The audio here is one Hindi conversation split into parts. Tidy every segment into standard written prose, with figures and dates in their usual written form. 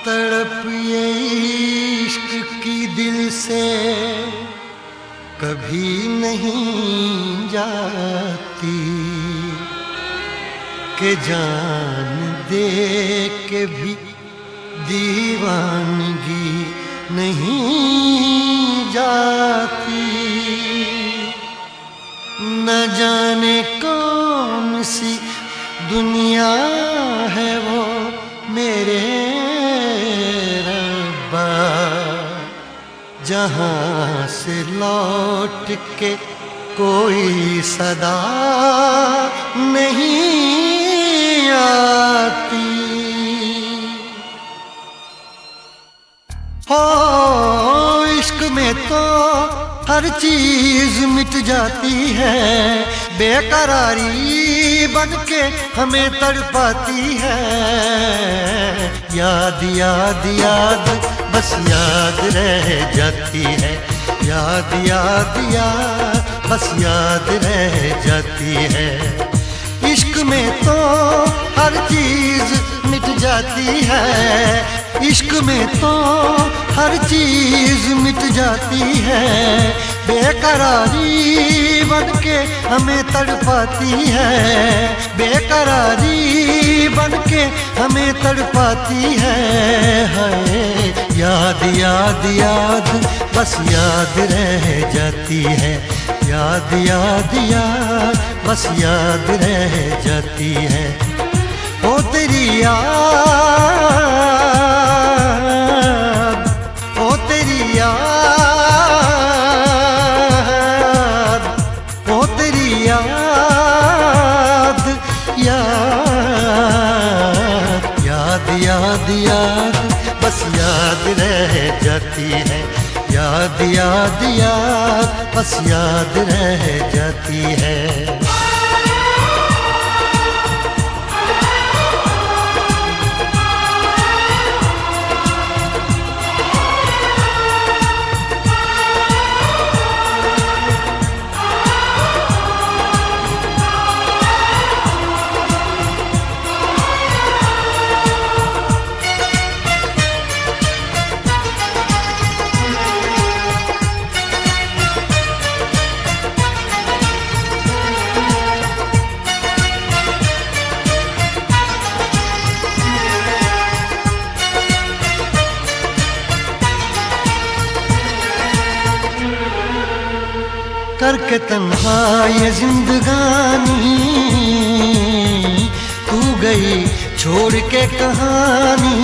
तड़प ये इश्क की दिल से कभी नहीं जाती कि जान दे के भी दीवानगी नहीं जाती। न जाने कौन सी दुनिया है वो मेरे रब्बा, जहाँ से लौट के कोई सदा नहीं आती। हो इश्क में तो हर चीज मिट जाती है, बेकरारी बनके हमें तड़पाती है। याद याद याद बस याद रह जाती है, याद याद याद बस याद रह जाती है। इश्क में तो हर चीज मिट जाती है, इश्क में तो हर चीज मिट जाती है। बेकरारी बनके हमें तड़पाती है, बेकरारी बनके हमें तड़पाती है। याद याद याद बस याद रह जाती है, याद याद याद बस याद रह जाती है। ओ तेरी याद, ओ तेरी याद, ओ तेरी याद, याद याद याद याद बस याद रह जाती है, याद याद याद बस याद रह जाती है। करके तन्हा ये जिंदगानी तू गई छोड़ के कहानी।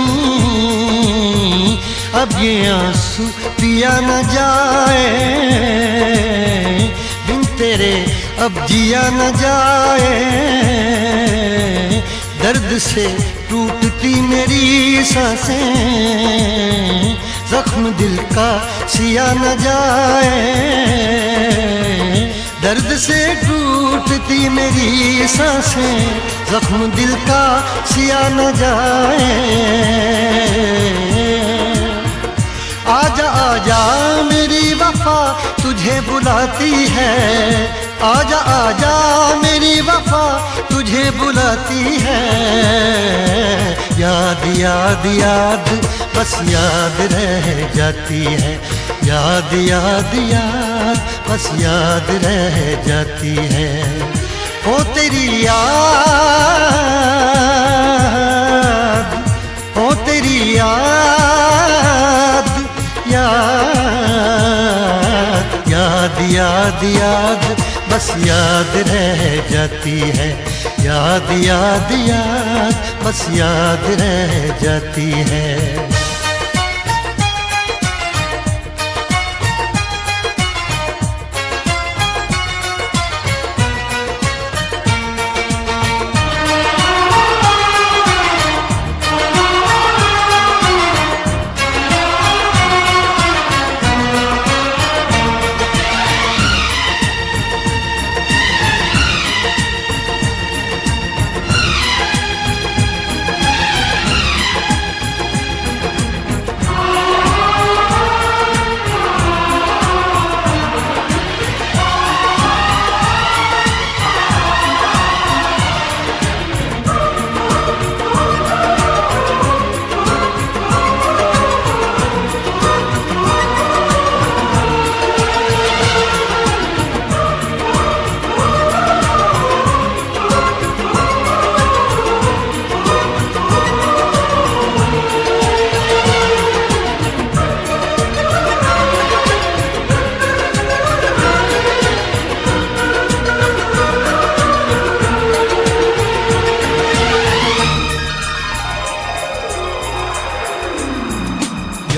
अब ये आंसू पिया न जाए, बिन तेरे अब जिया न जाए। दर्द से टूटती मेरी सांसें, जख्म दिल का सिया न जाए। दर्द से टूटती मेरी सांसें, जख्म दिल का सिया न जाए। आजा आजा मेरी वफा तुझे बुलाती है, आजा आजा मेरी वफा तुझे बुलाती है। याद याद याद बस याद रह जाती है, याद याद याद बस याद रह जाती है। ओ तेरी याद, ओ तेरी याद, याद याद याद याद बस याद रह जाती है, याद याद याद बस याद रह जाती है।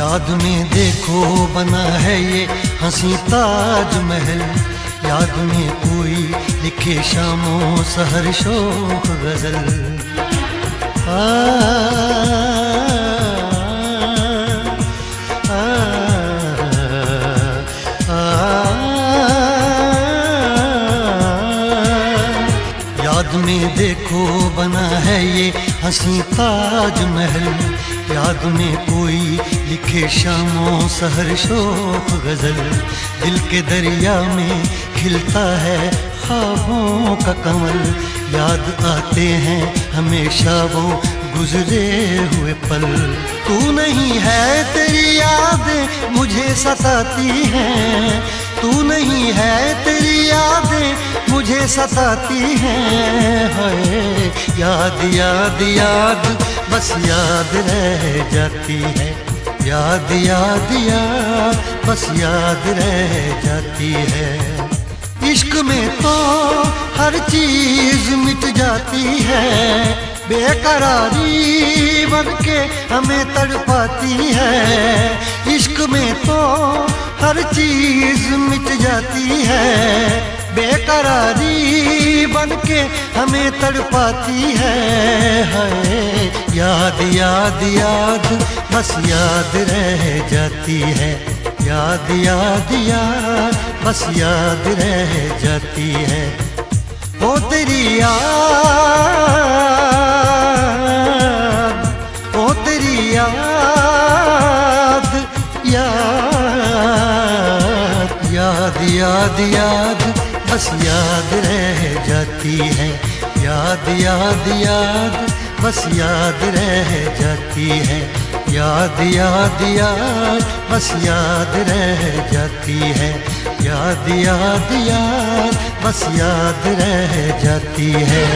याद में देखो बना है ये हंसी ताजमहल, याद में कोई लिखे शामों सहर शोख गजल। याद में देखो बना है ये हंसी ताजमहल, याद में कोई लिखे शामों सहर शोख गजल। दिल के दरिया में खिलता है ख्वाबों का कमल, याद आते हैं हमेशा वो गुजरे हुए पल। तू नहीं है तेरी यादें मुझे सताती हैं, तू नहीं है तेरी यादें मुझे सताती हैं। हाय याद याद याद बस याद रह जाती है, याद याद याद बस याद रह जाती है। इश्क में तो हर चीज मिट जाती है, बेकरारी बनके हमें तड़पाती है। इश्क में तो हर चीज मिट जाती है, बेकरारी बनके हमें तड़पाती है। हाय याद याद याद बस याद रह जाती है, याद याद याद बस याद रह जाती है। ओ तेरी याद, ओ तेरी याद, याद याद याद याद बस याद रह जाती है, याद याद याद बस याद रह जाती है। याद याद याद बस याद रह जाती है, याद याद याद बस याद रह जाती है।